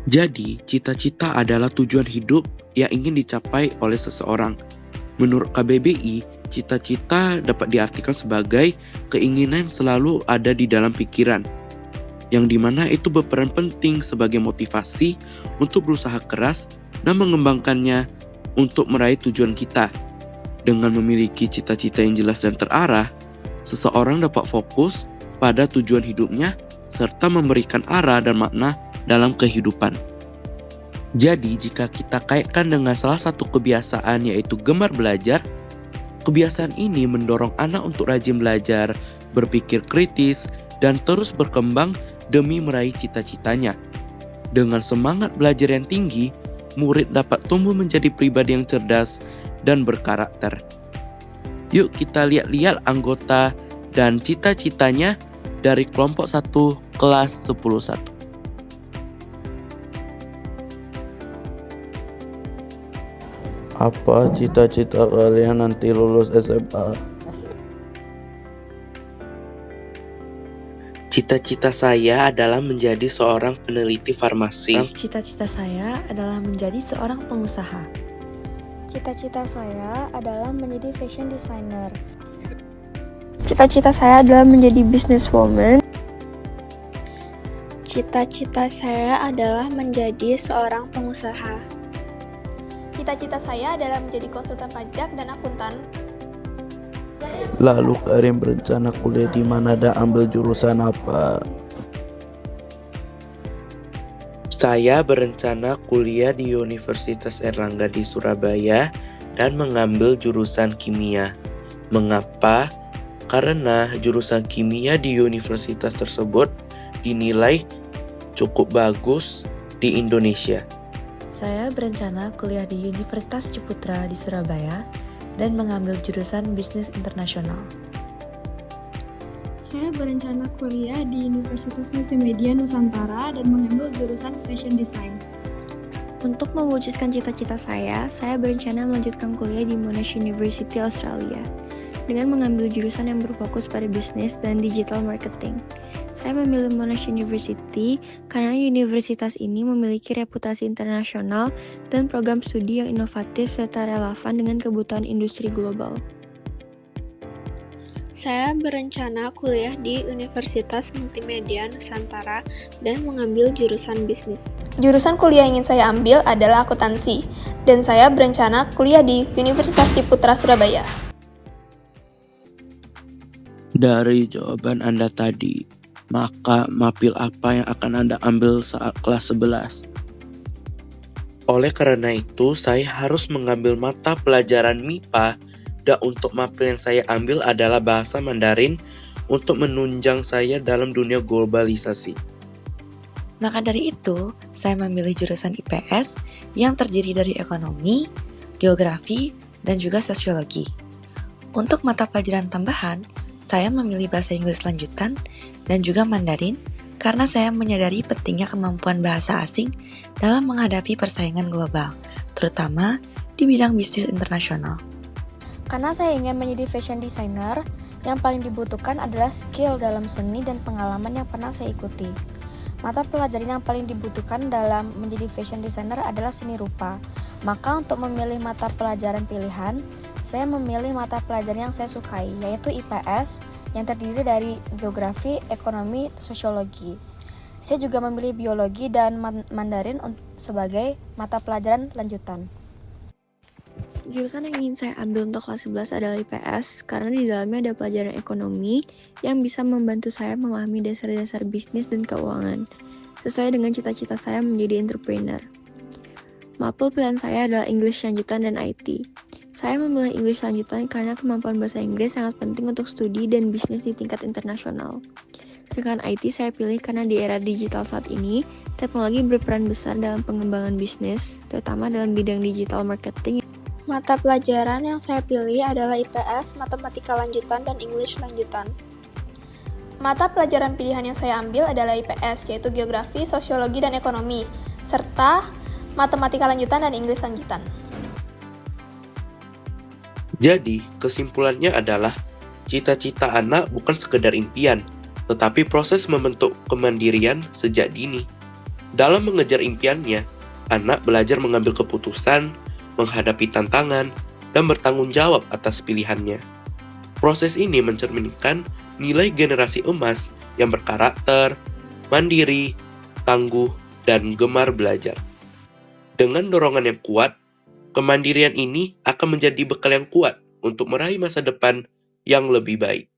Jadi, cita-cita adalah tujuan hidup yang ingin dicapai oleh seseorang. Menurut KBBI, cita-cita dapat diartikan sebagai keinginan yang selalu ada di dalam pikiran, yang dimana itu berperan penting sebagai motivasi untuk berusaha keras dan mengembangkannya untuk meraih tujuan kita. Dengan memiliki cita-cita yang jelas dan terarah, seseorang dapat fokus pada tujuan hidupnya serta memberikan arah dan makna dalam kehidupan. Jadi, jika kita kaitkan dengan salah satu kebiasaan yaitu gemar belajar, kebiasaan ini mendorong anak untuk rajin belajar, berpikir kritis, dan terus berkembang demi meraih cita-citanya. Dengan semangat belajar yang tinggi, murid dapat tumbuh menjadi pribadi yang cerdas dan berkarakter. Yuk kita lihat-lihat anggota dan cita-citanya dari kelompok 1 kelas 10-1. Apa cita-cita kalian nanti lulus SMA? Cita-cita saya adalah menjadi seorang peneliti farmasi. Cita-cita saya adalah menjadi seorang pengusaha. Cita-cita saya adalah menjadi fashion designer. Cita-cita saya adalah menjadi businesswoman. Cita-cita saya adalah menjadi seorang pengusaha. Cita-cita saya adalah menjadi konsultan pajak dan akuntan. Lalu kalian berencana kuliah di mana dan ambil jurusan apa? Saya berencana kuliah di Universitas Airlangga di Surabaya dan mengambil jurusan kimia. Mengapa? Karena jurusan kimia di universitas tersebut dinilai cukup bagus di Indonesia. Saya berencana kuliah di Universitas Ciputra di Surabaya dan mengambil jurusan bisnis internasional. Saya berencana kuliah di Universitas Multimedia Nusantara dan mengambil jurusan fashion design. Untuk mewujudkan cita-cita saya berencana melanjutkan kuliah di Monash University Australia dengan mengambil jurusan yang berfokus pada bisnis dan digital marketing. Saya memilih Monash University karena universitas ini memiliki reputasi internasional dan program studi yang inovatif serta relevan dengan kebutuhan industri global. Saya berencana kuliah di Universitas Multimedia Nusantara dan mengambil jurusan bisnis. Jurusan kuliah yang ingin saya ambil adalah akuntansi, dan saya berencana kuliah di Universitas Ciputra Surabaya. Dari jawaban Anda tadi, maka mapil apa yang akan Anda ambil saat kelas 11? Oleh karena itu, saya harus mengambil mata pelajaran MIPA, dan untuk mapil yang saya ambil adalah bahasa Mandarin untuk menunjang saya dalam dunia globalisasi. Maka dari itu, saya memilih jurusan IPS yang terdiri dari ekonomi, geografi, dan juga sosiologi. Untuk mata pelajaran tambahan, saya memilih bahasa Inggris lanjutan dan juga Mandarin karena saya menyadari pentingnya kemampuan bahasa asing dalam menghadapi persaingan global, terutama di bidang bisnis internasional. Karena saya ingin menjadi fashion designer, yang paling dibutuhkan adalah skill dalam seni dan pengalaman yang pernah saya ikuti. Mata pelajaran yang paling dibutuhkan dalam menjadi fashion designer adalah seni rupa. Maka untuk memilih mata pelajaran pilihan, saya memilih mata pelajaran yang saya sukai, yaitu IPS yang terdiri dari geografi, ekonomi, sosiologi. Saya juga memilih biologi dan Mandarin sebagai mata pelajaran lanjutan. Jurusan yang ingin saya ambil untuk kelas 11 adalah IPS karena di dalamnya ada pelajaran ekonomi yang bisa membantu saya memahami dasar-dasar bisnis dan keuangan, sesuai dengan cita-cita saya menjadi entrepreneur. Mapel pilihan saya adalah English lanjutan dan IT. Saya memilih English lanjutan karena kemampuan bahasa Inggris sangat penting untuk studi dan bisnis di tingkat internasional. Sedangkan IT saya pilih karena di era digital saat ini, teknologi berperan besar dalam pengembangan bisnis, terutama dalam bidang digital marketing. Mata pelajaran yang saya pilih adalah IPS, Matematika Lanjutan, dan English Lanjutan. Mata pelajaran pilihan yang saya ambil adalah IPS, yaitu geografi, sosiologi, dan ekonomi, serta matematika lanjutan dan Inggris lanjutan. Jadi, kesimpulannya adalah cita-cita anak bukan sekedar impian, tetapi proses membentuk kemandirian sejak dini. Dalam mengejar impiannya, anak belajar mengambil keputusan, menghadapi tantangan, dan bertanggung jawab atas pilihannya. Proses ini mencerminkan nilai generasi emas yang berkarakter, mandiri, tangguh, dan gemar belajar. Dengan dorongan yang kuat, kemandirian ini akan menjadi bekal yang kuat untuk meraih masa depan yang lebih baik.